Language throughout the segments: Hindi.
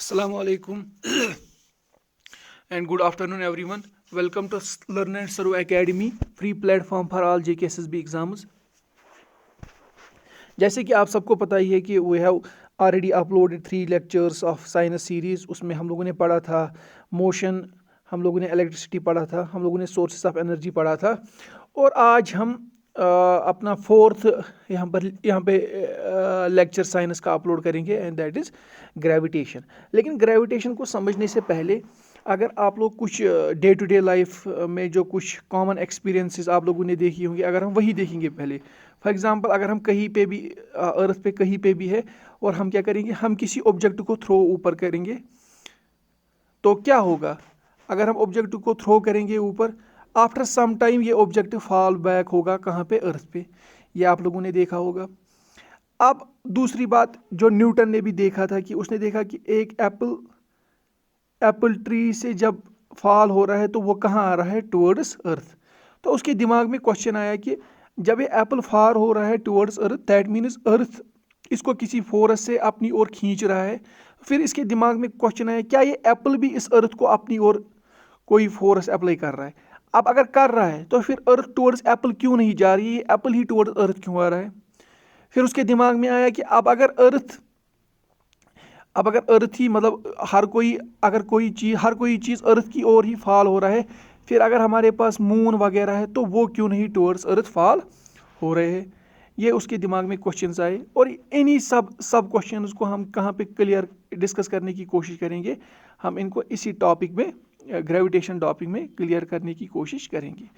Assalamu alaikum and good afternoon everyone. Welcome to Learn and Serve Academy, free platform for all JKSSB exams. जैसे कि आप सबको पता ही है कि we have already uploaded 3 lectures of science series. उसमें हम लोगों ने पढ़ा था मोशन, हम लोगों ने इलेक्ट्रिसिटी पढ़ा था, हम लोगों ने सोर्सेस ऑफ एनर्जी पढ़ा था. और आज हम अपना 4th यहाँ पे लेक्चर साइंस का अपलोड करेंगे एंड दैट इज़ ग्रेविटेशन. लेकिन ग्रेविटेशन को समझने से पहले अगर आप लोग कुछ डे टू डे लाइफ में जो कुछ कॉमन एक्सपीरियंसेस आप लोगों ने देखी होंगी, अगर हम वही देखेंगे पहले. फॉर एग्जांपल, अगर हम कहीं पे भी अर्थ पे कहीं पे भी है और हम क्या करेंगे, हम किसी ऑब्जेक्ट को थ्रो ऊपर करेंगे तो क्या होगा. अगर हम ऑब्जेक्ट को थ्रो करेंगे ऊपर, आफ्टर सम टाइम ये ऑब्जेक्ट फॉल बैक होगा कहाँ पे, अर्थ पे. ये आप लोगों ने देखा होगा. अब दूसरी बात जो न्यूटन ने भी देखा था कि उसने देखा कि एक एप्पल ट्री से जब फॉल हो रहा है तो वो कहाँ आ रहा है, टुवर्ड्स अर्थ. तो उसके दिमाग में क्वेश्चन आया कि जब ये एप्पल फॉल हो रहा है towards earth, that means earth इसको किसी फोर्स से अपनी ओर खींच रहा है. फिर इसके दिमाग में क्वेश्चन आया, क्या ये एप्पल भी इस अर्थ को अपनी ओर कोई फोर्स अप्लाई कर रहा है. अब अगर कर रहा है तो फिर अर्थ टुवर्ड्स एप्पल क्यों नहीं जा रही है, एप्पल ही टुवर्ड्स अर्थ क्यों आ रहा है. फिर उसके दिमाग में आया कि अब अगर अर्थ ही मतलब हर कोई चीज़ अर्थ की ओर ही फॉल हो रहा है, फिर अगर हमारे पास मून वगैरह है तो वो क्यों नहीं टुवर्ड्स अर्थ फॉल हो रहे हैं. ये उसके दिमाग में क्वेश्चंस आए और इन्हीं सब क्वेश्चंस को हम कहाँ पे क्लियर डिस्कस करने की कोशिश करेंगे. हम इनको इसी टॉपिक में, ग्रेविटेशन टॉपिक में क्लियर करने की कोशिश करेंगे.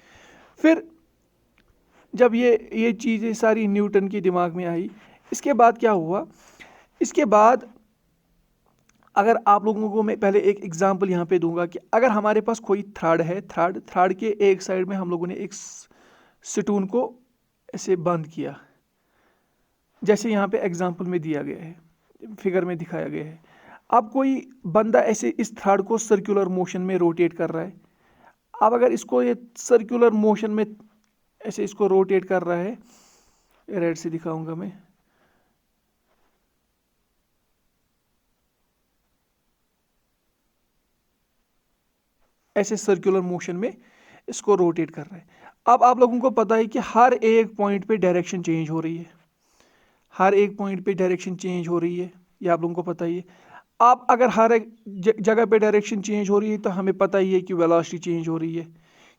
फिर जब ये चीज़ें सारी न्यूटन के दिमाग में आई, इसके बाद क्या हुआ, इसके बाद अगर आप लोगों को मैं पहले एक एग्जांपल यहाँ पे दूंगा कि अगर हमारे पास कोई थ्रेड है, थ्रेड के एक साइड में हम लोगों ने एक स्टून को ऐसे बंद किया, जैसे यहाँ पे एग्जांपल में दिया गया है, फिगर में दिखाया गया है. अब कोई बंदा ऐसे इस थ्रेड को सर्कुलर मोशन में रोटेट कर रहा है. अब अगर इसको ये सर्कुलर मोशन में ऐसे इसको रोटेट कर रहा है, रेड से दिखाऊंगा मैं, ऐसे सर्कुलर मोशन में इसको रोटेट कर रहा है. अब आप लोगों को पता है कि हर एक पॉइंट पे डायरेक्शन चेंज हो रही है, ये आप लोगों को पता ही है. अब अगर हर एक जगह पे डायरेक्शन चेंज हो रही है तो हमें पता ही है कि वेलोसिटी चेंज हो रही है,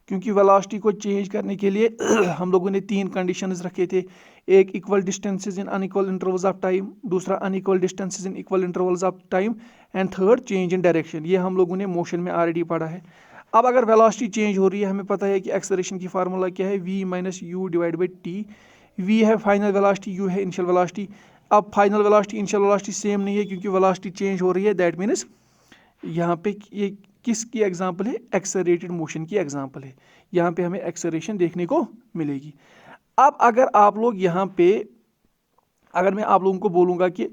क्योंकि वेलोसिटी को चेंज करने के लिए हम लोगों ने 3 कंडीशंस रखे थे. एक, equal distances in unequal intervals of time, दूसरा unequal distances in equal intervals of time, and third change in direction. ये हम लोगों ने मोशन में ऑलरेडी पढ़ा है. अब अगर वेलोसिटी चेंज हो रही है, हमें पता है कि एक्सेलरेशन की फार्मूला क्या है, v minus you divide by T. v है फाइनल वेलोसिटी, u है इनिशियल वेलोसिटी. अब final velocity initial velocity same नहीं है क्योंकि वेलोसिटी चेंज हो रही है. दैट मीन्स यहाँ पे ये किसकी एग्जांपल है, एक्सेलरेटेड मोशन की एग्जांपल है. यहाँ पे हमें एक्सेलरेशन देखने को मिलेगी. अब अगर आप लोग यहाँ पे, अगर मैं आप लोगों को बोलूँगा कि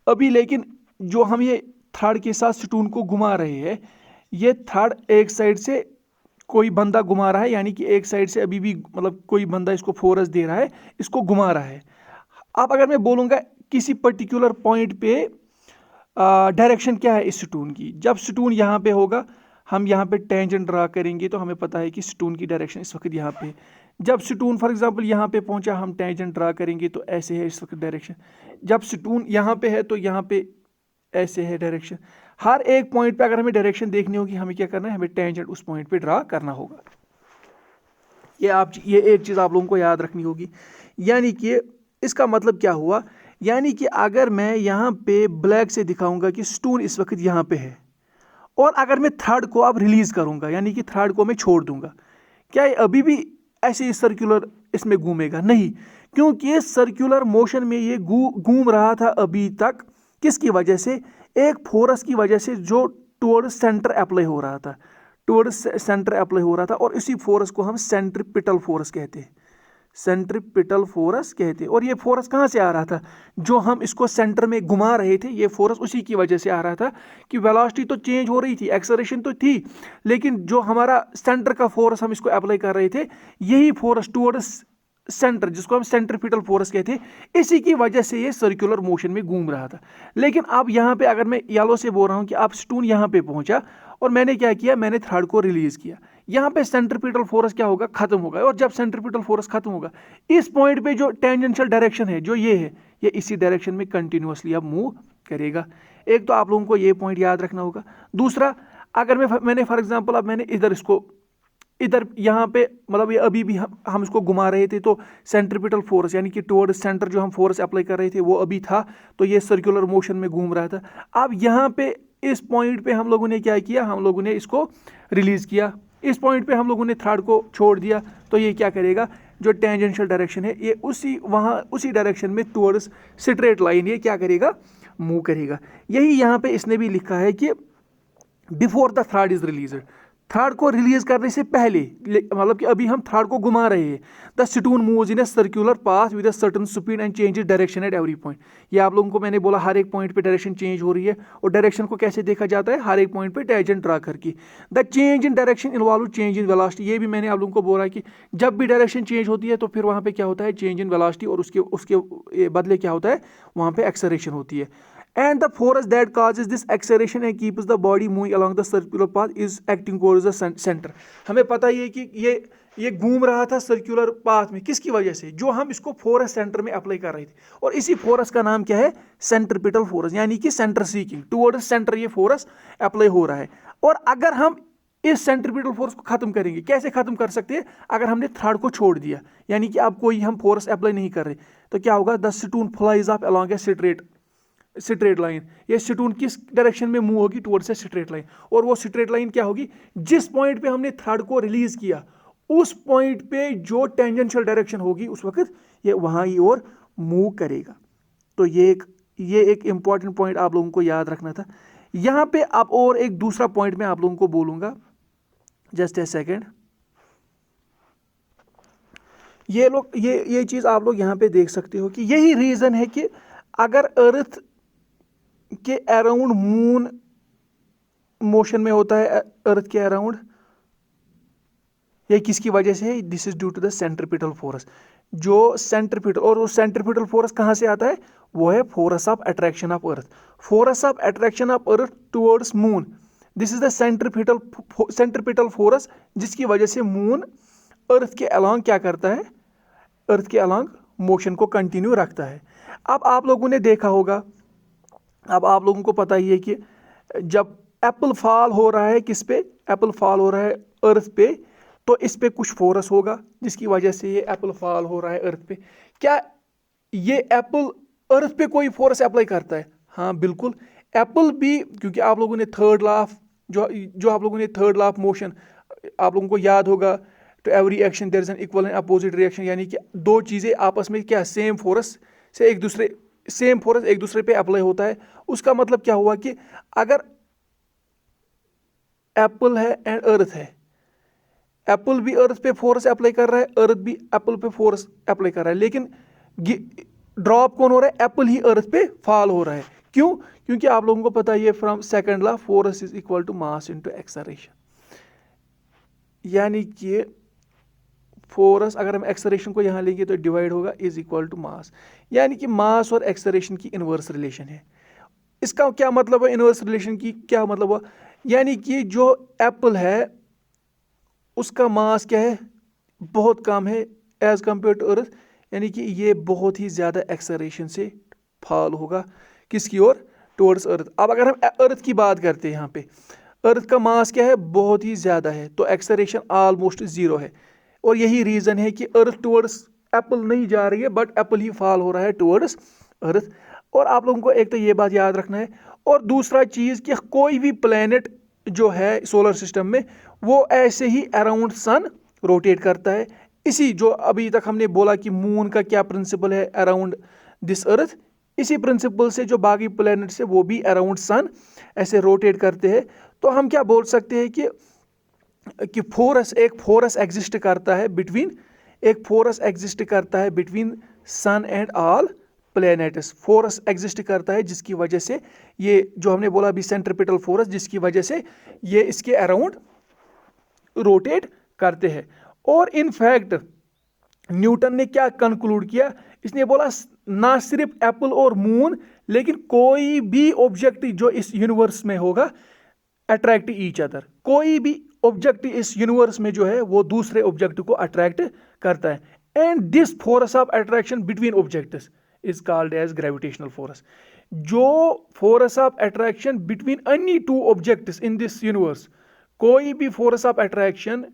अभी लेकिन जो हम ये थ्रेड के साथ स्टून को घुमा रहे हैं, ये थ्रेड एक साइड से कोई बंदा घुमा रहा है, यानी कि एक साइड से अभी भी मतलब कोई बंदा इसको फोर्स दे रहा है, इसको घुमा रहा है. अब अगर मैं बोलूँगा किसी पर्टिकुलर पॉइंट पे डायरेक्शन क्या है इस स्टून की, जब स्टून यहाँ पे होगा हम यहाँ पे टेंजेंट ड्रा करेंगे तो हमें पता है कि स्टून की डायरेक्शन इस वक्त यहाँ पे. जब स्टून फॉर एग्जांपल यहाँ पे पहुँचा, हम टेंजेंट ड्रा करेंगे तो ऐसे है इस वक्त डायरेक्शन. जब स्टून यहाँ पे है तो यहाँ पे ऐसे है डायरेक्शन. हर एक पॉइंट पे अगर हमें डायरेक्शन देखनी होगी, हमें क्या करना है, हमें टेंजेंट उस पॉइंट पे ड्रा करना होगा. ये एक चीज़ आप लोगों को याद रखनी होगी. यानी कि इसका मतलब क्या हुआ, यानी कि अगर मैं यहाँ पे ब्लैक से दिखाऊंगा कि स्टून इस वक्त यहाँ पे है, और अगर मैं थ्रेड को अब रिलीज करूंगा, यानी कि थ्रेड को मैं छोड़ दूंगा, क्या ये अभी भी ऐसे सर्कुलर इसमें घूमेगा? नहीं, क्योंकि ये सर्कुलर मोशन में ये घूम रहा था अभी तक. किसकी वजह से? एक फोर्स की वजह से जो टुवर्ड्स सेंटर अप्लाई हो रहा था, और इसी फोर्स को हम सेंट्रीपिटल फोर्स कहते हैं. और ये फोर्स कहाँ से आ रहा था, जो हम इसको सेंटर में घुमा रहे थे, ये फोर्स उसी की वजह से आ रहा था कि वेलोसिटी तो चेंज हो रही थी, एक्सेलरेशन तो थी, लेकिन जो हमारा सेंटर का फोर्स हम इसको अप्लाई कर रहे थे, यही फोर्स टुवर्ड्स सेंटर, जिसको हम सेंट्रीपिटल फोर्स कहते हैं, इसी की वजह से ये सर्कुलर मोशन में घूम रहा था। लेकिन अब यहाँ पे अगर मैं येलो से बोल रहा हूँ कि अब स्टून यहाँ पे पहुंचा और मैंने क्या किया, मैंने थ्रेड को रिलीज किया, यहाँ पे सेंट्रीपिटल फोर्स क्या होगा, खत्म होगा। और जब सेंट्रीपिटल फोर्स खत्म होगा, इस पॉइंट पे जो टेंजेंशियल डायरेक्शन है जो ये है, ये इसी डायरेक्शन में कंटिन्यूअसली अब मूव करेगा। एक तो आप लोगों को ये पॉइंट याद रखना होगा। दूसरा, अगर मैंने फॉर एग्जांपल अब मैंने इधर यहाँ पे मतलब ये अभी भी हम इसको घुमा रहे थे, तो सेंट्रीपिटल फोर्स यानी कि टुवर्ड सेंटर जो हम फोर्स अप्लाई कर रहे थे वो अभी था, तो ये सर्कुलर मोशन में घूम रहा था। अब यहाँ पे इस पॉइंट पे हम लोगों ने क्या किया, हम लोगों ने इसको रिलीज किया, इस पॉइंट पे हम लोगों ने थ्रेड को छोड़ दिया, तो ये क्या करेगा, जो टेंजेंशियल डायरेक्शन है ये उसी डायरेक्शन में टुवर्ड्स स्ट्रेट लाइन ये क्या करेगा, मूव करेगा। यही यहाँ पे इसने भी लिखा है कि before the thread is released, thread को रिलीज करने से पहले, मतलब कि अभी हम थ्रेड को घुमा रहे हैं, the stone moves in a circular path with a certain speed and changes direction at every point. ये आप लोगों को मैंने बोला हर एक पॉइंट पे डायरेक्शन चेंज हो रही है, और डायरेक्शन को कैसे देखा जाता है, हर एक पॉइंट पे टेंजेंट ड्रा करके। The change in direction involve change in velocity, ये भी मैंने आप लोगों को बोला कि जब भी डायरेक्शन चेंज होती है तो फिर वहाँ पे क्या होता है, चेंज इन वेलोसिटी, और उसके बदले क्या होता है, वहाँ पे एक्सेलरेशन होती है। And the force that causes this acceleration and keeps the body moving along the circular path is acting towards the center। हमें पता ही है कि ये घूम रहा था सर्कुलर पाथ में, किसकी वजह से, जो हम इसको फोर्स सेंटर में अप्लाई कर रहे थे, और इसी फोर्स का नाम क्या है, सेंट्रीपिटल फोर्स, यानी कि सेंटर सीकिंग टुवर्ड्स सेंटर ये फोर्स अप्लाई हो रहा है। और अगर हम इस सेंट्रीपिटल फोर्स को खत्म करेंगे, कैसे खत्म कर सकते हैं, अगर हमने थ्रेड को छोड़ दिया, यानी कि अब कोई हम फोर्स अप्लाई नहीं कर रहे, तो क्या होगा, the stone flies off along a straight line. ये स्टून किस डायरेक्शन में मूव होगी, टुवर्ड्स ए स्ट्रेट लाइन, और वो स्ट्रेट लाइन क्या होगी, जिस पॉइंट पे हमने थ्रेड को रिलीज किया उस पॉइंट पे जो टेंजेंशियल डायरेक्शन होगी उस वक्त ये वहां ही और मूव करेगा। तो ये एक इंपॉर्टेंट पॉइंट आप लोगों को याद रखना था। यहां पे अब और एक दूसरा पॉइंट मैं आप लोगों को बोलूंगा, जस्ट ए सेकेंड। ये चीज आप लोग यहां पे देख सकते हो कि यही रीजन है कि अगर अर्थ के अराउंड मून मोशन में होता है, अर्थ के अराउंड, ये किसकी वजह से है, this is due to the centripetal force. जो सेंट्रीपिटल, और वो सेंट्रीपिटल फोर्स कहां से आता है, वो है force of attraction of earth, force of attraction of earth towards moon, this is the centripetal force, जिसकी वजह से मून अर्थ के अलोंग क्या करता है, अर्थ के अलोंग मोशन को कंटिन्यू रखता है। अब आप लोगों ने देखा होगा, अब आप लोगों को पता ही है कि जब एप्पल फॉल हो रहा है, किस पे, एप्पल फॉल हो रहा है अर्थ पे, तो इस पे कुछ फोर्स होगा जिसकी वजह से ये एप्पल फॉल हो रहा है अर्थ पे। क्या ये एप्पल अर्थ पे कोई फोर्स अप्लाई करता है, हाँ बिल्कुल, एप्पल भी, क्योंकि आप लोगों ने थर्ड लॉ ऑफ जो आप लोगों ने थर्ड लॉ ऑफ मोशन आप लोगों को याद होगा, to every action there is an equal and opposite reaction, यानी कि दो चीजें आपस में क्या, सेम फोर्स एक दूसरे पे अप्लाई होता है। उसका मतलब क्या हुआ कि अगर एप्पल है एंड अर्थ है, एप्पल भी अर्थ पे फोर्स अप्लाई कर रहा है, अर्थ भी एप्पल पे फोर्स अप्लाई कर रहा है, लेकिन ड्रॉप कौन हो रहा है, एप्पल ही अर्थ पे फॉल हो रहा है। क्यों, क्योंकि आप लोगों को पता है from second law, force is equal to mass into acceleration, यानी कि फोर्स अगर हम एक्सेलरेशन को यहाँ लेंगे तो डिवाइड होगा, इज इक्वल टू मास, यानी कि मास और एक्सेलरेशन की इनवर्स रिलेशन है। इसका क्या मतलब है, इनवर्स रिलेशन की क्या मतलब हुआ, यानी कि जो एप्पल है उसका मास क्या है, बहुत कम है एज कंपेयर टू अर्थ, यानी कि ये बहुत ही ज़्यादा एक्सेलरेशन से फॉल होगा किसकी ओर, टुवर्ड्स अर्थ। अब अगर हम अर्थ की बात करते हैं, यहाँ पे अर्थ का मास क्या है, बहुत ही ज़्यादा है, तो एक्सेलरेशन ऑलमोस्ट ज़ीरो है, और यही रीज़न है कि अर्थ टुवर्ड्स एप्पल नहीं जा रही है, बट एप्पल ही फॉल हो रहा है टुवर्ड्स अर्थ। और आप लोगों को एक तो ये बात याद रखना है, और दूसरा चीज़ कि कोई भी प्लैनेट जो है सोलर सिस्टम में, वो ऐसे ही अराउंड सन रोटेट करता है। इसी जो अभी तक हमने बोला कि मून का क्या प्रिंसिपल है, अराउंड दिस अर्थ, इसी प्रिंसिपल से जो बाकी प्लैनेट से वो भी अराउंड सन ऐसे रोटेट करते हैं। तो हम क्या बोल सकते हैं कि एक फोर्स एग्जिस्ट करता है between sun and all planets, force exist करता है जिसकी वजह से ये जो हमने बोला अभी सेंट्रीपिटल फोर्स, जिसकी वजह से ये इसके अराउंड रोटेट करते हैं। और इन फैक्ट न्यूटन ने क्या कंक्लूड किया, इसने बोला ना सिर्फ एप्पल और मून, लेकिन कोई भी ऑब्जेक्ट जो इस यूनिवर्स में होगा अट्रैक्ट ईच अदर, कोई भी ऑब्जेक्ट इस यूनिवर्स में जो है वो दूसरे ऑब्जेक्ट को अट्रैक्ट करता है। And this force of attraction between objects is called as gravitational force. जो force of attraction between any two objects in this universe, कोई भी फोर्स ऑफ अट्रैक्शन,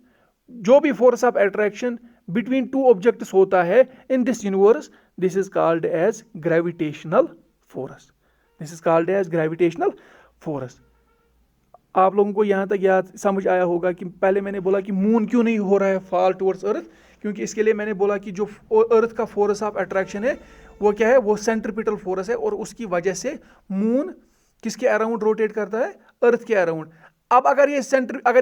जो भी force of attraction between two objects होता है in this universe, this is called as gravitational force. This is called as gravitational force. आप लोगों को यहाँ तक याद समझ आया होगा कि पहले मैंने बोला कि मून क्यों नहीं हो रहा है फॉल टुवर्ड्स अर्थ, क्योंकि इसके लिए मैंने बोला कि जो अर्थ का फोर्स ऑफ अट्रैक्शन है वो क्या है, वो सेंट्रीपिटल फोर्स है, और उसकी वजह से मून किसके अराउंड रोटेट करता है, अर्थ के अराउंड। अब अगर ये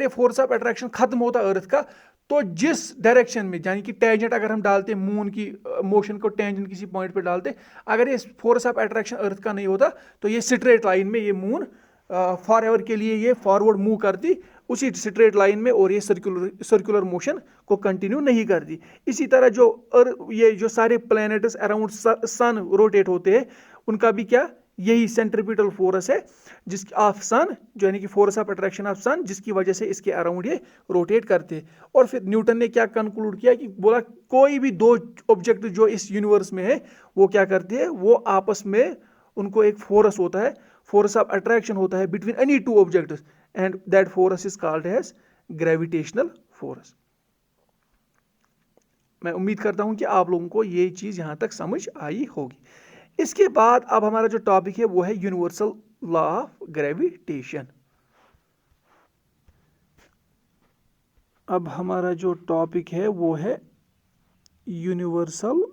फोर्स ऑफ अट्रैक्शन खत्म होता अर्थ का, तो जिस डायरेक्शन में, यानी कि टेंजेंट अगर हम डालते मून की मोशन को, टेंजेंट किसी पॉइंट पे डालते, अगर ये फोर्स ऑफ अट्रैक्शन अर्थ का नहीं होता तो ये स्ट्रेट लाइन में ये मून फॉर एवर के लिए ये फॉरवर्ड मूव करती उसी स्ट्रेट लाइन में, और ये सर्कुलर मोशन को कंटिन्यू नहीं करती। इसी तरह ये जो सारे प्लैनेट्स अराउंड सन रोटेट होते हैं, उनका भी क्या यही सेंट्रीपिटल फोर्स है ऑफ सन, जो यानी कि फोर्स ऑफ अट्रैक्शन ऑफ सन, जिसकी वजह से इसके अराउंड ये रोटेट करते हैं। और फिर न्यूटन ने क्या कंक्लूड किया कि बोला कोई भी दो ऑब्जेक्ट जो इस यूनिवर्स में है वो क्या करते हैं, वो आपस में उनको एक फोर्स होता है, फोर्स ऑफ अट्रैक्शन होता है between any two objects, and that force is called as gravitational force. मैं उम्मीद करता हूं कि आप लोगों को ये चीज यहां तक समझ आई होगी। इसके बाद अब हमारा जो टॉपिक है वो है यूनिवर्सल लॉ ऑफ ग्रेविटेशन। अब हमारा जो टॉपिक है वो है universal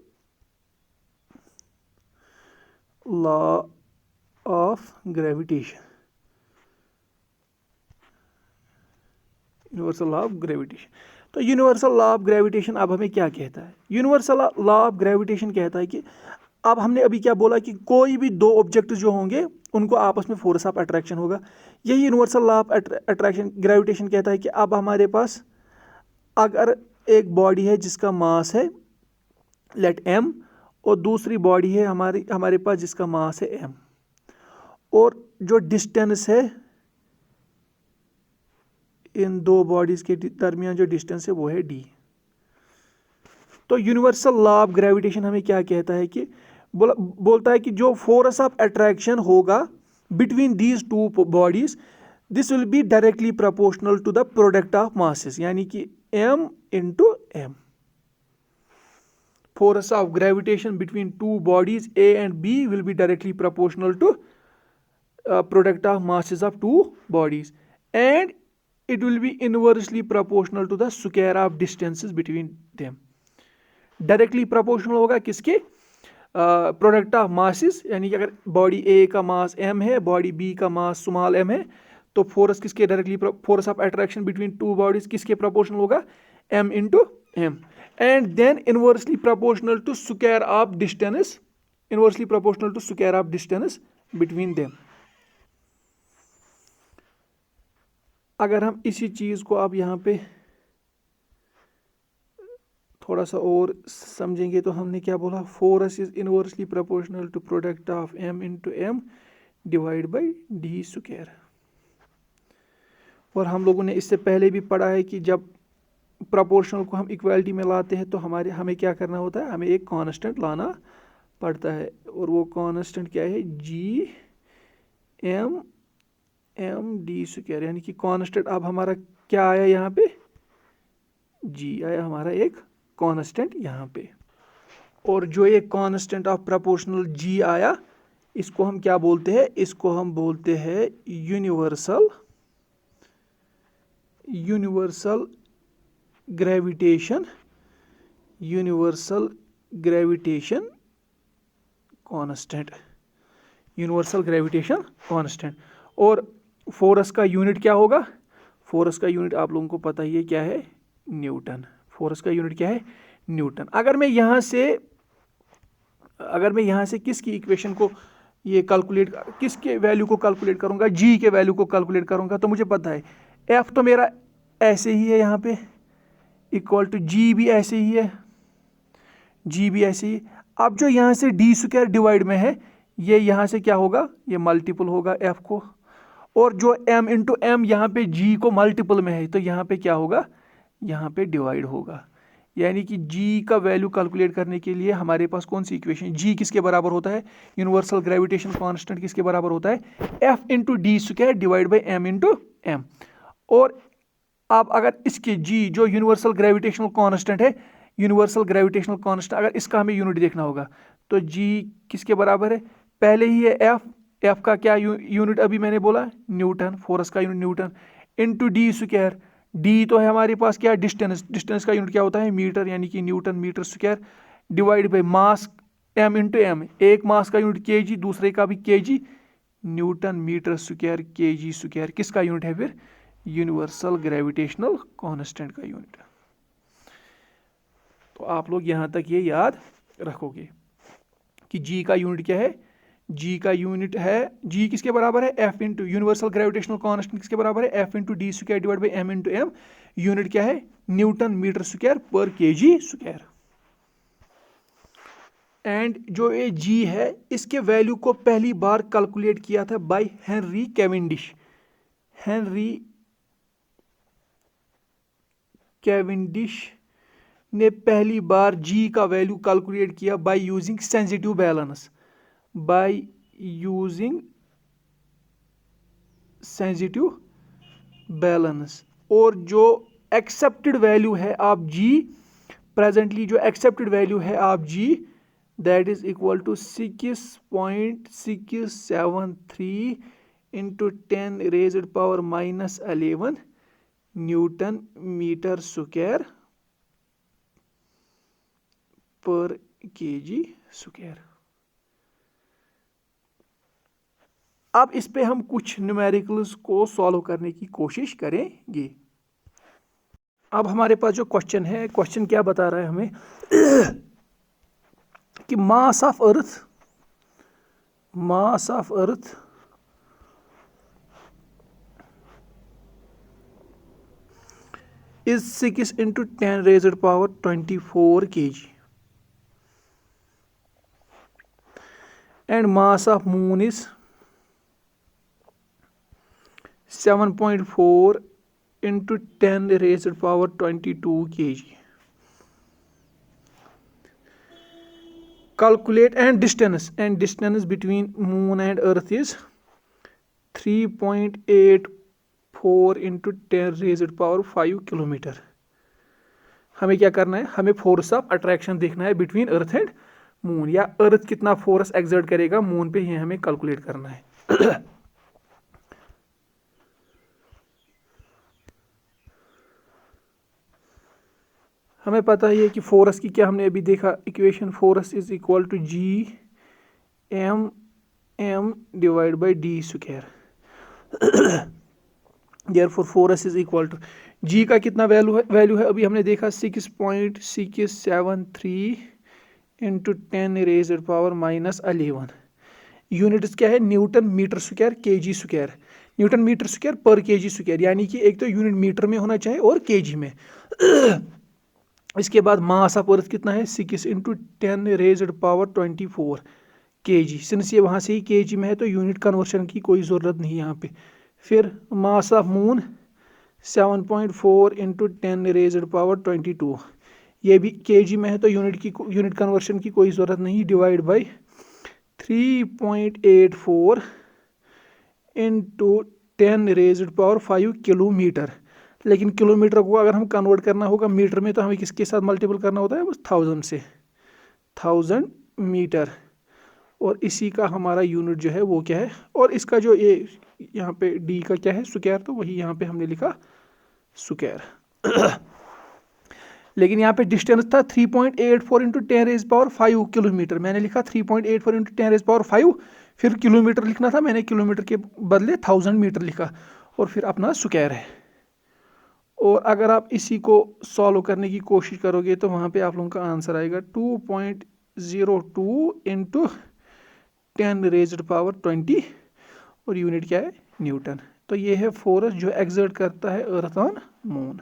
law of gravitation. Universal law of gravitation. तो यूनिवर्सल लॉ ऑफ ग्रेविटेशन अब हमें क्या कहता है? यूनिवर्सल लॉ ऑफ ग्रेविटेशन कहता है कि अब हमने अभी क्या बोला कि कोई भी दो ऑब्जेक्ट जो होंगे उनको आपस में फोर्स ऑफ अट्रैक्शन होगा। यही universal law of attraction gravitation कहता है कि अब हमारे पास अगर एक बॉडी है जिसका मास है लेट m, और दूसरी बॉडी है हमारे पास जिसका मास है m, और जो डिस्टेंस है इन दो बॉडीज के दरमियान जो डिस्टेंस है वो है d। तो यूनिवर्सल लॉ ऑफ ग्रेविटेशन हमें क्या कहता है कि बोलता है कि जो फोर्स ऑफ अट्रैक्शन होगा between these two bodies, this will be directly proportional to the product of masses, यानी कि m into m। Force of gravitation between two bodies A and B will be directly proportional to product of masses of two bodies, and it will be inversely proportional to the square of distances between them। Directly proportional होगा किसके? प्रोडक्ट ऑफ मासेस, यानी कि अगर बॉडी ए का मास m है, बॉडी बी का मास स्मॉल m है, तो फोर्स किसके directly, force of attraction between two bodies किसके प्रोपोर्शनल होगा? m into m, and then inversely proportional to square of distance, inversely proportional to square of distance between them। अगर हम इसी चीज को अब यहाँ पे थोड़ा सा और समझेंगे तो हमने क्या बोला? Force is inversely proportional to product of m into m divide by d square. और हम लोगों ने इससे पहले भी पढ़ा है कि जब प्रोपोर्शनल को हम इक्वालिटी में लाते हैं तो हमें क्या करना होता है? हमें एक कांस्टेंट लाना पड़ता है, और वो कांस्टेंट क्या है? g m d स्क्वायर, यानी कि कांस्टेंट अब हमारा क्या आया यहाँ पे? g आया हमारा एक कांस्टेंट यहाँ पे। और जो ये कांस्टेंट ऑफ प्रोपोर्शनल g आया, इसको हम क्या बोलते हैं? इसको हम बोलते हैं universal gravitation constant, universal gravitation constant. और फोर्स का यूनिट क्या होगा? फोर्स का यूनिट आप लोगों को पता ही है क्या है? न्यूटन। फोर्स का यूनिट क्या है? न्यूटन। अगर मैं यहाँ से किसकी इक्वेशन को ये कैलकुलेट, किसके वैल्यू को कैलकुलेट करूँगा? g के वैल्यू को कैलकुलेट करूँगा, तो मुझे पता है f तो मेरा ऐसे ही है यहाँ पे, इक्वल टू g भी ऐसे ही है, जी भी ऐसे ही। अब जो यहाँ से डी स्क्वायर डिवाइड में है, ये यहाँ से क्या होगा, ये मल्टीपल होगा एफ को, और जो m इंटू एम यहाँ पे g को मल्टीपल में है तो यहाँ पे क्या होगा, यहाँ पे डिवाइड होगा। यानी कि g का वैल्यू कैलकुलेट करने के लिए हमारे पास कौन सी इक्वेशन, g किसके बराबर होता है, यूनिवर्सल ग्रेविटेशन कांस्टेंट किसके बराबर होता है, f into D square divide by m into M. और आप अगर इसके g जो यूनिवर्सल ग्रेविटेशनल कांस्टेंट है, यूनिवर्सल ग्रेविटेशनल कांस्टेंट अगर इसका हमें यूनिट देखना होगा तो g किसके बराबर है, पहले ही है f का क्या यूनिट अभी मैंने बोला न्यूटन, फोर्स का unit Newton, into D square, D तो है हमारे पास क्या, डिस्टेंस का यूनिट क्या होता है मीटर, यानी कि newton metre square, divide by mass m into M, एक मास का यूनिट kg, दूसरे का भी kg, newton metre square kg square किसका यूनिट है फिर, यूनिवर्सल ग्रेविटेशनल कांस्टेंट का यूनिट। तो आप लोग यहां तक ये याद रखोगे कि g का यूनिट क्या है, g का यूनिट है, g किसके बराबर है, f into universal gravitational constant किसके बराबर है, f into D square divide by m into M, unit क्या है न्यूटन मीटर स्क्वायर पर kg स्क्वायर। एंड जो ये g है इसके वैल्यू को पहली बार कैलकुलेट किया था by Henry Cavendish. Henry Cavendish ने पहली बार g का वैल्यू कैलकुलेट किया by using sensitive balance, by using sensitive balance. और जो एक्सेप्टेड वैल्यू है आप g, प्रेजेंटली जो एक्सेप्टेड वैल्यू है आप g, that is equal to 6.673 into 10 raised power -11 newton metre square पर kg स्क्वायर। अब इस पे हम कुछ न्यूमेरिकल्स को सॉल्व करने की कोशिश करेंगे। अब हमारे पास जो क्वेश्चन है, क्वेश्चन क्या बता रहा है हमें कि mass of earth is 6 into 10 raised power 24 kg and mass of moon is 7.4 into 10 raised power 22 kg. Calculate and distance between moon and earth is 3.84 into 10 raised power 5 kilometre. हमें क्या करना है, हमें फोर्स ऑफ अट्रैक्शन देखना है बिटवीन अर्थ एंड मून, या अर्थ कितना फोर्स एक्सर्ट करेगा मून पे, ये हमें कैलकुलेट करना है। हमें पता है कि फोर्स की क्या हमने अभी देखा equation, force is equal to G M M divide by D square. Therefore force is equal to G का कितना वैल्यू है अभी हमने देखा 6.673 इंटू 10 रेज्ड पावर -11। यूनिट्स क्या है, newton metre square kg square, newton metre square पर kg स्क्वायर, यानी कि एक तो यूनिट मीटर में होना चाहिए और kg में। इसके बाद मास ऑफ अर्थ कितना है, 6 into 10 raised power 24 kg। Since ये वहाँ से ही kg में है तो यूनिट कन्वर्शन की कोई ज़रूरत नहीं यहाँ पे। फिर mass of moon 7.4 into 10 raised power 22, ये भी kg में है तो यूनिट कन्वर्शन की कोई ज़रूरत नहीं, divide by 3.84 into 10 raised power 5 kilometre. लेकिन किलोमीटर को अगर हम कन्वर्ट करना होगा मीटर में तो हमें किसके साथ मल्टीपल करना होता है, बस 1000 से, 1000 मीटर। और इसी का हमारा यूनिट जो है वो क्या है, और इसका जो ये यहाँ पे डी का क्या है स्क्वायर, तो वही यहाँ पे हमने लिखा स्क्वायर। लेकिन यहाँ पे डिस्टेंस था 3.84 इंटू 10 रेज पावर 5 किलोमीटर, मैंने लिखा 3.84 इंटू 10 रेज पावर 5, फिर किलोमीटर लिखना था, मैंने किलोमीटर के बदले 1000 मीटर लिखा, और फिर अपना स्क्वायर है। और अगर आप इसी को सॉल्व करने की कोशिश करोगे तो वहाँ पे आप लोगों का आंसर आएगा 2.02 इंटू 10 रेज्ड पावर 20, और यूनिट क्या है, न्यूटन। तो ये है फोर्स जो एक्सर्ट करता है अर्थ ऑन मून।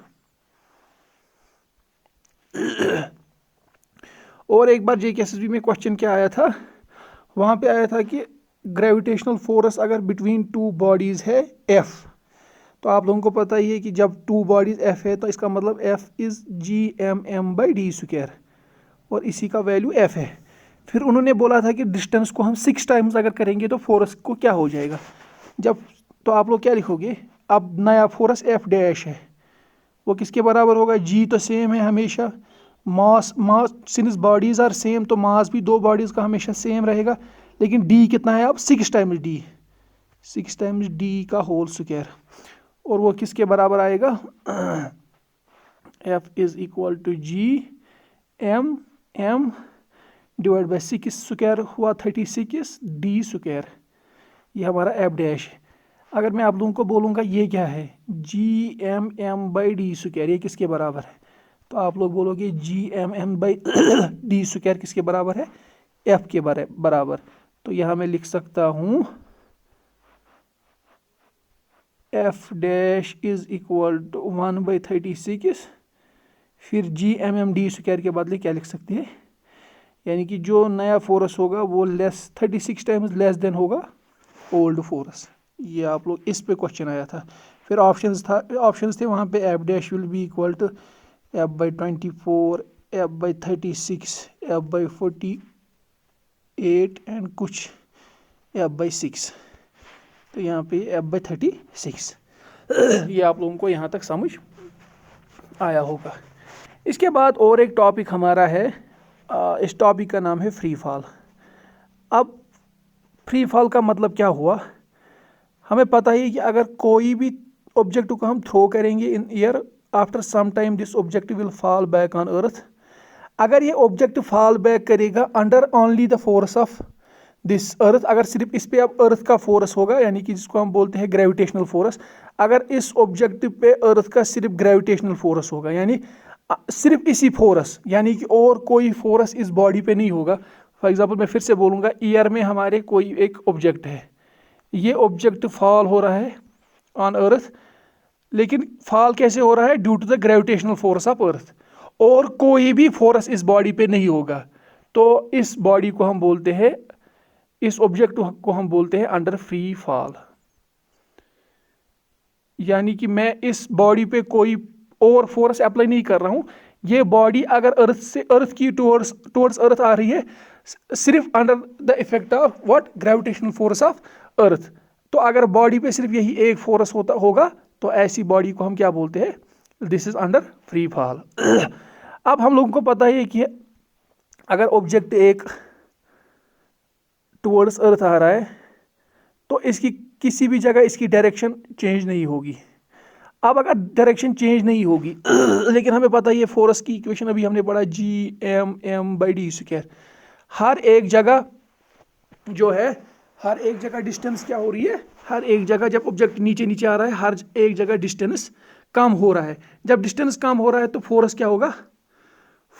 और एक बार JKSSB में क्वेश्चन क्या आया था, वहाँ पे आया था कि ग्रेविटेशनल फोर्स अगर बिटवीन टू बॉडीज़ है F, तो आप लोगों को पता ही है कि जब टू बॉडीज़ F है तो इसका मतलब F इज़ Gm/d², और इसी का वैल्यू F है। फिर उन्होंने बोला था कि डिस्टेंस को हम 6 टाइम्स अगर करेंगे तो फोर्स को क्या हो जाएगा। जब तो आप लोग क्या लिखोगे, अब नया फोर्स F' है, वो किसके बराबर होगा, G तो सेम है हमेशा, मास सिंस बॉडीज़ आर सेम तो मास भी दो बॉडीज़ का हमेशा सेम रहेगा, लेकिन D कितना है अब 6 टाइम्स D, 6 टाइम्स D का होल स्क्वायर, और वो किसके बराबर आएगा, F is equal to Gm divide by 6 square हुआ 36 D², ये हमारा F' है। अगर मैं आप लोगों को बोलूँगा ये क्या है, Gm/d², ये किसके बराबर है, तो आप लोग बोलोगे Gm/d² किसके बराबर है, F के बराबर। तो यहाँ मैं लिख सकता हूँ F' इज़ इक्वल टू 1/36, फिर Gm/d² के बदले क्या लिख सकते हैं, यानी कि जो नया फोर्स होगा वो 36 टाइम्स लेस देन होगा ओल्ड फोर्स। ये आप लोग इस पे क्वेश्चन आया था। फिर ऑप्शंस थे वहाँ पे F' will be equal to F/24, F/36, F/48 and कुछ F/6, तो यहाँ पे F/36। ये आप लोगों को यहाँ तक समझ आया होगा। इसके बाद और एक टॉपिक हमारा है, इस टॉपिक का नाम है फ्री फॉल। अब फ्री फॉल का मतलब क्या हुआ, हमें पता ही कि अगर कोई भी ऑब्जेक्ट को हम थ्रो करेंगे in air, after some time this object will fall back on earth. अगर ये ऑब्जेक्ट फॉल बैक करेगा under only the force of this earth, अगर सिर्फ इस पे अब अर्थ का फोर्स होगा, यानी कि जिसको हम बोलते हैं ग्रेविटेशनल फोर्स, अगर इस ऑब्जेक्ट पे अर्थ का सिर्फ ग्रेविटेशनल फोर्स होगा, यानी सिर्फ इसी फोर्स, यानी कि और कोई फोर्स इस बॉडी पे नहीं होगा। फॉर एग्जांपल मैं फिर से बोलूँगा, एयर में हमारे कोई एक ऑब्जेक्ट है, ये ऑब्जेक्ट फॉल हो रहा है ऑन अर्थ, लेकिन फॉल कैसे हो रहा है, due to the gravitational force of earth, और कोई भी फोर्स इस बॉडी पे नहीं होगा, तो इस बॉडी को हम बोलते हैं, इस ऑब्जेक्ट को हम बोलते हैं अंडर फ्री फॉल। यानी कि मैं इस बॉडी पे कोई और फोर्स अप्लाई नहीं कर रहा हूं, ये बॉडी अगर अर्थ की टुवर्ड्स अर्थ आ रही है, सिर्फ under the effect of what, gravitational force of अर्थ। तो अगर बॉडी पे सिर्फ यही एक फोर्स होगा तो ऐसी बॉडी को हम क्या बोलते हैं, this is under free fall. अब हम लोगों को पता है कि अगर ऑब्जेक्ट एक टुवर्ड्स अर्थ आ रहा है तो इसकी किसी भी जगह इसकी डायरेक्शन चेंज नहीं होगी। अब अगर डायरेक्शन चेंज नहीं होगी लेकिन हमें पता है ये फोर्स की इक्वेशन अभी हमने पढ़ा Gm/d², हर एक जगह जो है, हर एक जगह डिस्टेंस क्या हो रही है, हर एक जगह जब ऑब्जेक्ट नीचे नीचे आ रहा है हर एक जगह डिस्टेंस कम हो रहा है। जब डिस्टेंस कम हो रहा है तो फोर्स क्या होगा,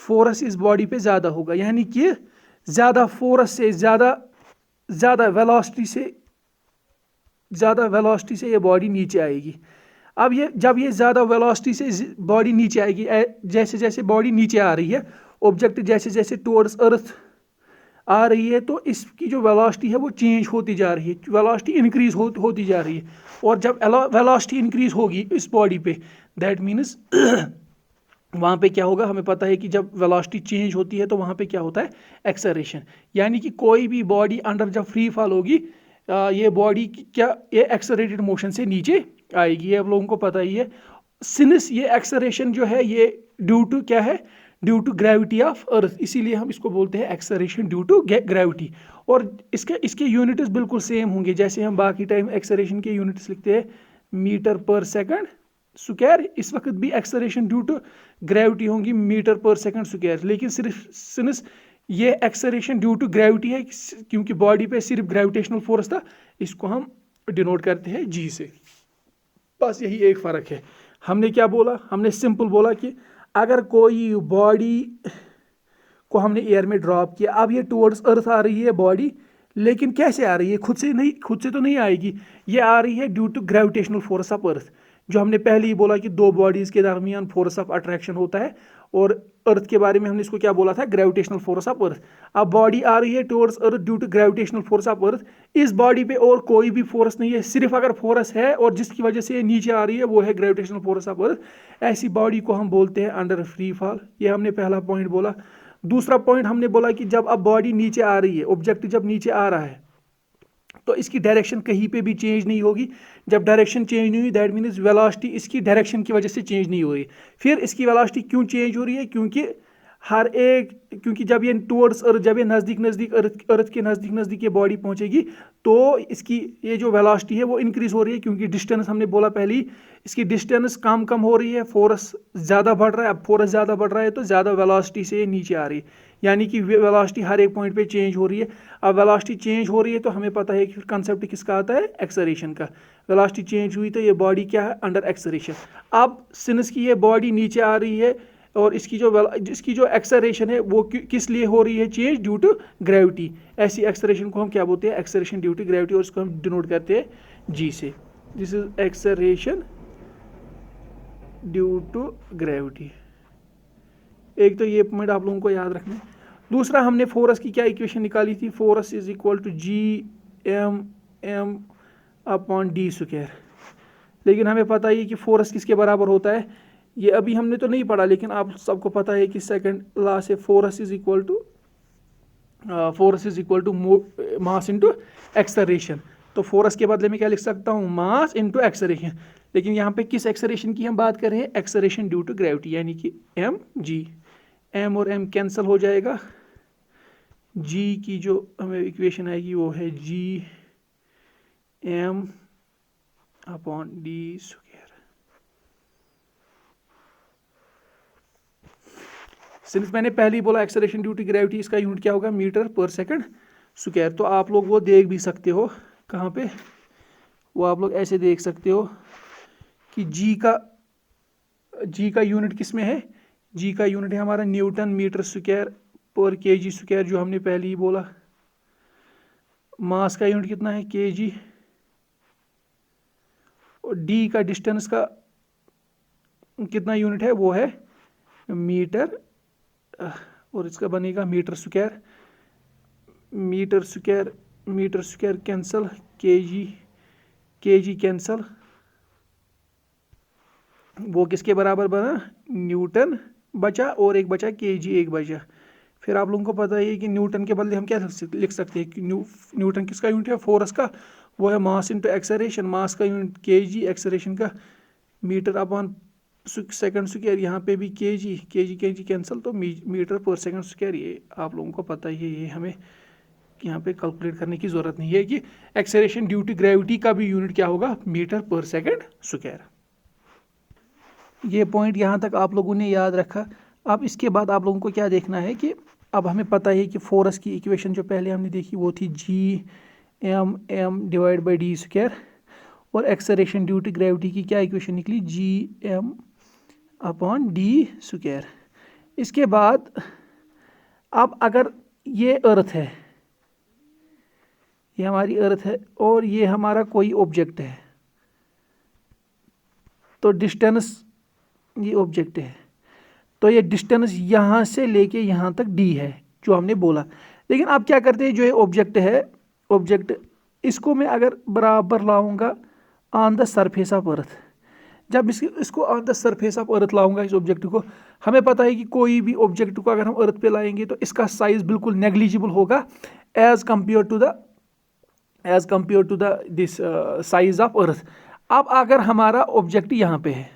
फोर्स इस बॉडी पे ज़्यादा होगा, यानी कि ज़्यादा फोर्स से ज़्यादा वेलोसिटी से ये बॉडी नीचे आएगी। अब ये जब ये ज़्यादा वेलोसिटी से बॉडी नीचे आएगी, जैसे जैसे बॉडी नीचे आ रही है, ऑब्जेक्ट जैसे जैसे टुवर्ड्स अर्थ आ रही है, तो इसकी जो वेलोसिटी है वो चेंज होती जा रही है, वेलोसिटी इंक्रीज होती जा रही है। और जब वेलोसिटी इंक्रीज होगी इस बॉडी पे, दैट मीन्स वहाँ पे क्या होगा, हमें पता है कि जब वेलोसिटी चेंज होती है तो वहाँ पे क्या होता है, एक्सेलरेशन। यानी कि कोई भी बॉडी अंडर जब फ्री फॉल होगी, ये बॉडी क्या, ये एक्सेलरेटेड मोशन से नीचे आएगी, ये आप लोगों को पता ही है। सिंस ये एक्सेलरेशन जो है ये ड्यू टू क्या है, due to gravity of earth, इसीलिए हम इसको बोलते हैं एक्सेलरेशन ड्यू टू ग्रेविटी। और इसके यूनिट्स बिल्कुल सेम होंगे, जैसे हम बाकी टाइम एक्सेलरेशन के यूनिट्स लिखते हैं मीटर पर सेकंड स्क्वायर, इस वक्त भी एक्सेलरेशन ड्यू टू ग्रेविटी होंगी मीटर पर सेकंड स्क्वायर। लेकिन सिर्फ सिंस ये एक्सेलरेशन ड्यू टू ग्रेविटी है, क्योंकि बॉडी पे सिर्फ ग्रेविटेशनल फोर्स था, इसको हम डिनोट करते हैं G से। बस यही एक फ़र्क है। हमने क्या बोला, हमने सिंपल बोला कि अगर कोई बॉडी को हमने एयर में ड्रॉप किया, अब ये टुवर्ड्स अर्थ आ रही है बॉडी, लेकिन कैसे आ रही है, खुद से तो नहीं आएगी, ये आ रही है due to gravitational force of earth. जो हमने पहले ही बोला कि दो बॉडीज के दरमियान फोर्स ऑफ अट्रैक्शन होता है, और अर्थ के बारे में हमने इसको क्या बोला था, ग्रेविटेशनल फोर्स ऑफ अर्थ। अब बॉडी आ रही है towards earth due to gravitational force of earth. इस बॉडी पे और कोई भी फोर्स नहीं है, सिर्फ अगर फोर्स है और जिसकी वजह से ये नीचे आ रही है वो है ग्रेविटेशनल फोर्स ऑफ अर्थ। ऐसी बॉडी को हम बोलते हैं अंडर फ्री फॉल। ये हमने पहला पॉइंट बोला। दूसरा पॉइंट हमने बोला कि जब अब बॉडी नीचे आ रही है, ऑब्जेक्ट जब नीचे आ रहा है, तो इसकी डायरेक्शन कहीं पे भी चेंज नहीं होगी। जब डायरेक्शन चेंज नहीं हुई, दैट मीन्स वेलोसिटी इसकी डायरेक्शन की वजह से चेंज नहीं हो रही। फिर इसकी वेलोसिटी क्यों चेंज हो रही है, क्योंकि जब ये टुवर्ड्स अर्थ, जब ये नज़दीक नज़दीक अर्थ के नज़दीक नज़दीक ये बॉडी पहुंचेगी, तो इसकी ये जो वेलोसिटी है वो इंक्रीज हो रही है, क्योंकि डिस्टेंस हमने बोला पहले ही, इसकी डिस्टेंस कम कम हो रही है, फोर्स ज़्यादा बढ़ रहा है। अब फोर्स ज़्यादा बढ़ रहा है तो ज़्यादा वेलोसिटी से ये नीचे आ रही है, यानी कि वेलोसिटी हर एक पॉइंट पे चेंज हो रही है। अब वेलोसिटी चेंज हो रही है तो हमें पता है कि फिर कंसेप्ट किसका आता है, एक्सेलरेशन का। वेलोसिटी चेंज हुई तो ये बॉडी क्या है, अंडर एक्सेलरेशन। अब सिंस की ये बॉडी नीचे आ रही है और इसकी जो एक्सेलरेशन है वो किस लिए हो रही है चेंज, ड्यू टू ग्रेविटी। ऐसी एक्सेलरेशन को हम क्या बोलते हैं, एक्सेलरेशन ड्यू टू ग्रेविटी, और इसको हम डिनोट करते हैं जी से। This is acceleration due to gravity. एक तो ये पॉइंट आप लोगों को याद रखना है। दूसरा, हमने फोर्स की क्या इक्वेशन निकाली थी, force is equal to G(m)/d²। लेकिन हमें पता ही कि फोर्स किसके बराबर होता है, ये अभी हमने तो नहीं पढ़ा, लेकिन आप सबको पता है कि सेकंड लॉ से force is equal to mass into acceleration. तो फोर्स के बदले में क्या लिख सकता हूँ, मास इनटू एक्सेलरेशन। लेकिन यहाँ पे किस एक्सेलरेशन की हम बात कर रहे हैं, एक्सेलरेशन ड्यू टू ग्रेविटी, यानी कि mg। m और m कैंसिल हो जाएगा, g की जो हमें इक्वेशन आएगी वो है G(m)/d²। सिंस मैंने पहले ही बोला एक्सेलरेशन ड्यू टू ग्रेविटी, इसका यूनिट क्या होगा, मीटर पर सेकंड स्क्वायर। तो आप लोग वो देख भी सकते हो, कहाँ पे, वो आप लोग ऐसे देख सकते हो कि g का यूनिट किस में है, g का यूनिट है हमारा न्यूटन मीटर स्क्वायर पर kg स्क्वायर, जो हमने पहले ही बोला। मास का यूनिट कितना है, kg, और d का डिस्टेंस का कितना यूनिट है, वो है मीटर, और इसका बनेगा metre square cancel, kg cancel, वो किसके बराबर बना, न्यूटन बचा, और एक बचा kg, एक बचा। फिर आप लोगों को पता है कि न्यूटन के बदले हम क्या लिख सकते हैं कि न्यूटन किसका यूनिट है, फोर्स का, वो है मास इनटू एक्सेलरेशन। मास का यूनिट kg, एक्सेलरेशन का मीटर/सेकंड स्क्वायर, यहाँ पे भी kg कैंसिल, तो मीटर पर सेकंड स्क्वायर। ये आप लोगों को पता ही है, ये हमें यहाँ पे कैलकुलेट करने की ज़रूरत नहीं है कि एक्सेलरेशन ड्यू टू ग्रेविटी का भी यूनिट क्या होगा, मीटर पर सेकंड स्क्वायर। ये पॉइंट यहाँ तक आप लोगों ने याद रखा। अब इसके बाद आप लोगों को क्या देखना है कि अब हमें पता है कि फोर्स की इक्वेशन जो पहले हमने देखी वो थी G(m)/d², और एक्सेलरेशन ड्यू टू ग्रेविटी की क्या इक्वेशन निकली, G(m)/d²। इसके बाद अब अगर ये अर्थ है, ये हमारी अर्थ है, और ये हमारा कोई ऑब्जेक्ट है, तो डिस्टेंस, ये ऑब्जेक्ट है, तो ये डिस्टेंस यहाँ से लेके यहाँ तक d है, जो हमने बोला। लेकिन आप क्या करते हैं, जो ये ऑब्जेक्ट है, ऑब्जेक्ट इसको मैं अगर बराबर लाऊंगा ऑन द सरफेस ऑफ अर्थ, जब इसको ऑन द सरफेस ऑफ अर्थ लाऊंगा, इस ऑब्जेक्ट को, हमें पता है कि कोई भी ऑब्जेक्ट को अगर हम अर्थ पे लाएंगे तो इसका साइज बिल्कुल नेग्लिजिबल होगा as compare to the this size of earth. अब अगर हमारा ऑब्जेक्ट यहाँ पे है,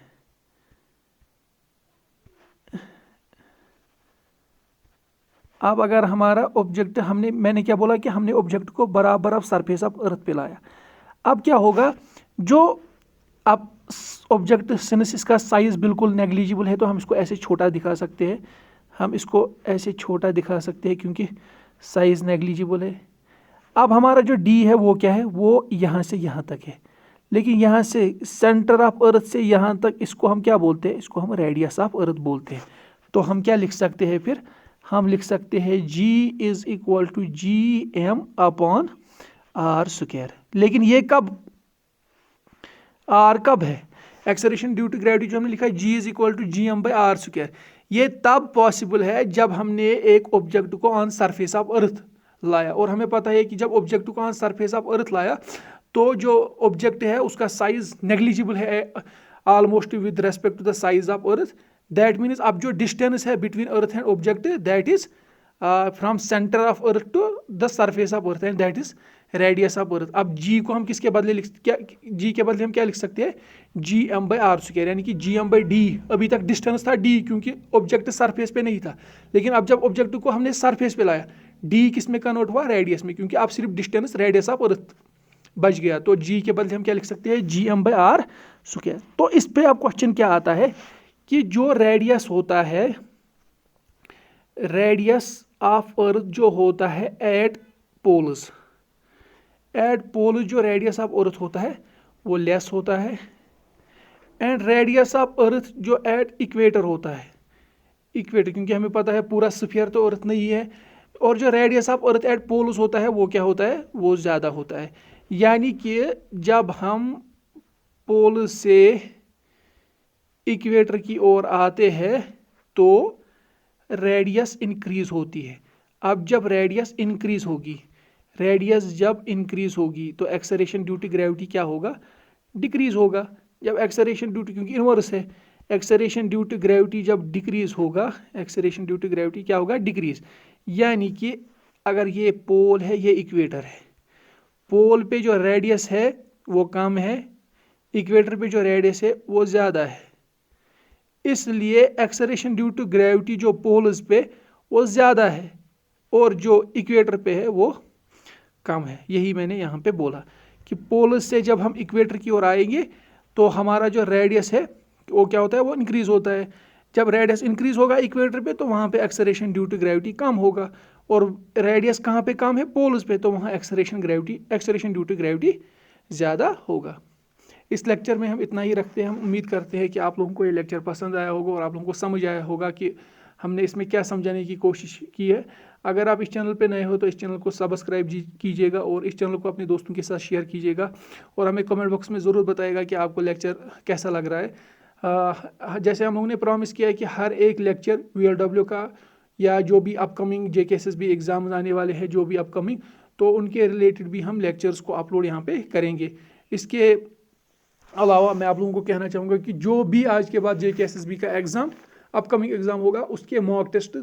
अब अगर हमारा ऑब्जेक्ट, मैंने क्या बोला कि हमने ऑब्जेक्ट को बराबर ऑफ सरफेस ऑफ अर्थ पे लाया। अब क्या होगा, जो अब ऑब्जेक्ट सिंस इसका साइज बिल्कुल नेग्लिजिबल है, तो हम इसको ऐसे छोटा दिखा सकते हैं, क्योंकि साइज नेग्लिजिबल है। अब हमारा जो डी है वो क्या है, वो यहाँ से यहाँ तक है, लेकिन यहाँ से सेंटर ऑफ अर्थ से यहाँ तक, इसको हम क्या बोलते हैं, इसको हम रेडियस ऑफ अर्थ बोलते हैं। तो हम क्या लिख सकते हैं, फिर हम लिख सकते हैं G is equal to G(m)/r²। लेकिन ये कब, R कब है, एक्सेलरेशन ड्यू टू ग्रेविटी जो हमने लिखा है G = gm/r², ये तब पॉसिबल है जब हमने एक ऑब्जेक्ट को ऑन सरफेस ऑफ अर्थ लाया, और हमें पता है कि जब ऑब्जेक्ट को ऑन सरफेस ऑफ अर्थ लाया तो जो ऑब्जेक्ट है उसका साइज नेग्लिजिबल है almost with respect to the size of earth. That means अब जो डिस्टेंस है between earth and object that is from centre of earth to the surface of earth and that is radius of earth. अब जी को हम किसके बदले जी के बदले हम क्या लिख सकते हैं, gm/r², यानी कि gm/d। अभी तक डिस्टेंस था d क्योंकि ऑब्जेक्ट सरफेस पे नहीं था, लेकिन अब जब ऑब्जेक्ट को हमने सरफेस पे लाया d किस में कन्वर्ट हुआ, रेडियस में, क्योंकि अब सिर्फ डिस्टेंस रेडियस ऑफ अर्थ बच गया। तो g के बदले हम क्या लिख सकते हैं, gm/r²। तो इस पे अब क्वेश्चन क्या आता है कि जो रेडियस होता है, रेडियस ऑफ अर्थ जो होता है एट पोल्स, जो रेडियस ऑफ अर्थ होता है वो लेस होता है, एंड रेडियस ऑफ अर्थ जो एट इक्वेटर होता है, इक्वेटर क्योंकि हमें पता है पूरा स्फीयर तो अर्थ नहीं है, और जो radius of earth at poles होता है वो क्या होता है, वो ज़्यादा होता है। यानी कि जब हम पोल से इक्वेटर की ओर आते हैं तो रेडियस इंक्रीज होती है। अब जब रेडियस इंक्रीज होगी, रेडियस जब इंक्रीज होगी तो एक्सेलरेशन ड्यू टू ग्रेविटी क्या होगा, डिक्रीज होगा। जब एक्सेलरेशन ड्यू टू, क्योंकि इनवर्स है, एक्सेलरेशन ड्यू टू ग्रेविटी जब डिक्रीज होगा, एक्सेलरेशन ड्यू टू ग्रेविटी क्या होगा, डिक्रीज। यानी कि अगर ये पोल है, ये इक्वेटर है, पोल पे जो रेडियस है वो कम है, इक्वेटर पे जो रेडियस है वो ज़्यादा है, इसलिए एक्सेलरेशन ड्यू टू ग्रेविटी जो पोल्स पे वो ज़्यादा है और जो इक्वेटर पे है वो कम है। यही मैंने यहाँ पे बोला कि पोल्स से जब हम इक्वेटर की ओर आएंगे तो हमारा जो रेडियस है वो क्या होता है, वो इंक्रीज होता है। जब रेडियस इंक्रीज होगा इक्वेटर पे तो वहाँ पे एक्सेलरेशन ड्यू टू ग्रेविटी कम होगा, और रेडियस कहाँ पे कम है, पोल्स पे, तो वहाँ एक्सेलरेशन ड्यू टू ग्रेविटी ज़्यादा होगा। इस लेक्चर में हम इतना ही रखते हैं। हम उम्मीद करते हैं कि आप लोगों को ये लेक्चर पसंद आया होगा और आप लोगों को समझ आया होगा कि हमने इसमें क्या समझाने की कोशिश की है। अगर आप इस चैनल पे नए हो तो इस चैनल को सब्सक्राइब कीजिएगा और इस चैनल को अपने दोस्तों के साथ शेयर कीजिएगा, और हमें कमेंट बॉक्स में ज़रूर बताइएगा कि आपको लेक्चर कैसा लग रहा है। जैसे हम लोगों ने प्रॉमिस किया है कि हर एक लेक्चर VLW का या जो भी अपकमिंग JKSSB एग्ज़ाम आने वाले हैं, जो भी अपकमिंग, तो उनके रिलेटेड भी हम लेक्चर्स को अपलोड यहाँ पे करेंगे। इसके अलावा मैं आप लोगों को कहना चाहूँगा कि जो भी आज के बाद JKSSB का एग्ज़ाम अपकमिंग एग्ज़ाम होगा उसके mock test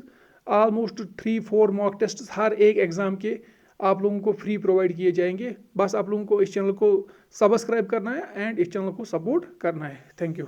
almost 3-4 mock test हर एक एग्ज़ाम के आप लोगों को फ्री प्रोवाइड किए जाएंगे। बस आप लोगों को इस चैनल को सब्सक्राइब करना है एंड इस चैनल को सपोर्ट करना है। Thank you.